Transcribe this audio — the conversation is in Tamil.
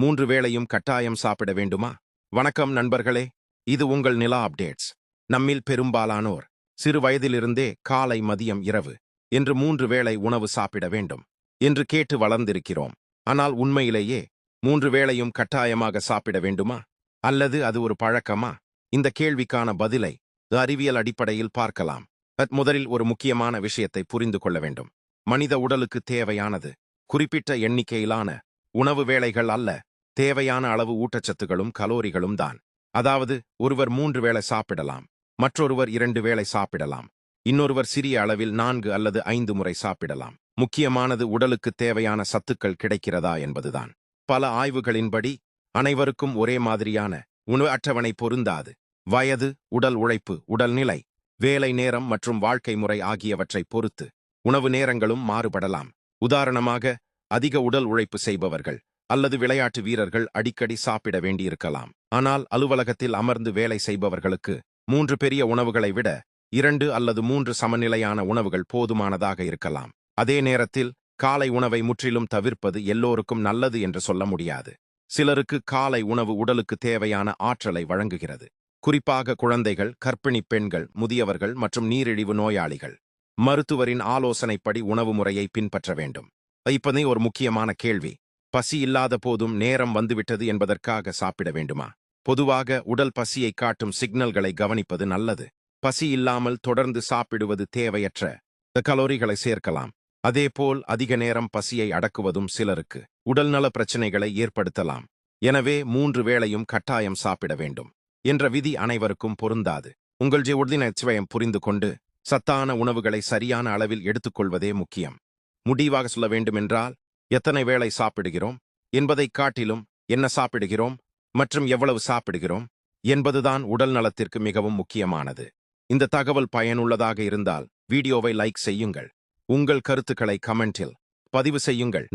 3 வேளையும் கட்டாயம் சாப்பிட வேண்டுமா? வணக்கம் நண்பர்களே, இது உங்கள் நிலா அப்டேட்ஸ். நம்மில் பெரும்பாலானோர் சிறு வயதிலிருந்தே காலை, மதியம், இரவு என்று 3 வேளை உணவு சாப்பிட வேண்டும் என்று கேட்டு வளர்ந்திருக்கிறோம். ஆனால் உண்மையிலேயே 3 வேளையும் கட்டாயமாக சாப்பிட வேண்டுமா? அல்லது அது ஒரு பழக்கமா? இந்த கேள்விக்கான பதிலை அறிவியல் அடிப்படையில் பார்க்கலாம். முதலில் ஒரு முக்கியமான விஷயத்தை புரிந்து கொள்ள வேண்டும். மனித உடலுக்கு தேவையானது குறிப்பிட்ட எண்ணிக்கையிலான உணவு வேளைகள் அல்ல, தேவையான அளவு ஊட்டச்சத்துகளும் கலோரிகளும் தான். அதாவது ஒருவர் 3 வேளை சாப்பிடலாம், மற்றொருவர் 2 வேளை சாப்பிடலாம், இன்னொருவர் சிறிய அளவில் 4 அல்லது 5 முறை சாப்பிடலாம். முக்கியமானது உடலுக்கு தேவையான சத்துக்கள் கிடைக்கிறதா என்பதுதான். பல ஆய்வுகளின்படி அனைவருக்கும் ஒரே மாதிரியான உணவு அட்டவணை பொருந்தாது. வயது, உடல் உழைப்பு, உடல்நிலை, வேலை நேரம் மற்றும் வாழ்க்கை முறை ஆகியவற்றை பொறுத்து உணவு நேரங்களும் மாறுபடலாம். உதாரணமாக, அதிக உடல் உழைப்பு செய்பவர்கள் அல்லது விளையாட்டு வீரர்கள் அடிக்கடி சாப்பிட வேண்டியிருக்கலாம். ஆனால் அலுவலகத்தில் அமர்ந்து வேலை செய்பவர்களுக்கு 3 பெரிய உணவுகளை விட 2 அல்லது 3 சமநிலையான உணவுகள் போதுமானதாக இருக்கலாம். அதே நேரத்தில் காலை உணவை முற்றிலும் தவிர்ப்பது எல்லோருக்கும் நல்லது என்று சொல்ல முடியாது. சிலருக்கு காலை உணவு உடலுக்கு தேவையான ஆற்றலை வழங்குகிறது. குறிப்பாக குழந்தைகள், கர்ப்பிணி பெண்கள், முதியவர்கள் மற்றும் நீரிழிவு நோயாளிகள். மருத்துவரின் ஆலோசனைப்படி உணவு முறையை பின்பற்ற வேண்டும். இப்போதே ஒரு முக்கியமான கேள்வி: பசி இல்லாத போதும் நேரம் வந்துவிட்டது என்பதற்காக சாப்பிட வேண்டுமா? பொதுவாக உடல் பசியை காட்டும் சிக்னல்களை கவனிப்பது நல்லது. பசி இல்லாமல் தொடர்ந்து சாப்பிடுவது தேவையற்ற கலோரிகளை சேர்க்கலாம். அதேபோல் அதிக நேரம் பசியை அடக்குவதும் சிலருக்கு உடல்நல பிரச்சினைகளை ஏற்படுத்தலாம். எனவே 3 வேளையும் கட்டாயம் சாப்பிட வேண்டும் என்ற விதி அனைவருக்கும் பொருந்தாது. உங்கள் உறுதியை புரிந்து கொண்டு சத்தான உணவுகளை சரியான அளவில் எடுத்துக்கொள்வதே முக்கியம். முடிவாக சொல்ல வேண்டுமென்றால், எத்தனை வேளை சாப்பிடுகிறோம் என்பதைக் காட்டிலும் என்ன சாப்பிடுகிறோம் மற்றும் எவ்வளவு சாப்பிடுகிறோம் என்பதுதான் உடல் நலத்திற்கு மிகவும் முக்கியமானது. இந்த தகவல் பயனுள்ளதாக இருந்தால் வீடியோவை லைக் செய்யுங்கள். உங்கள் கருத்துக்களை கமெண்டில் பதிவு செய்யுங்கள்.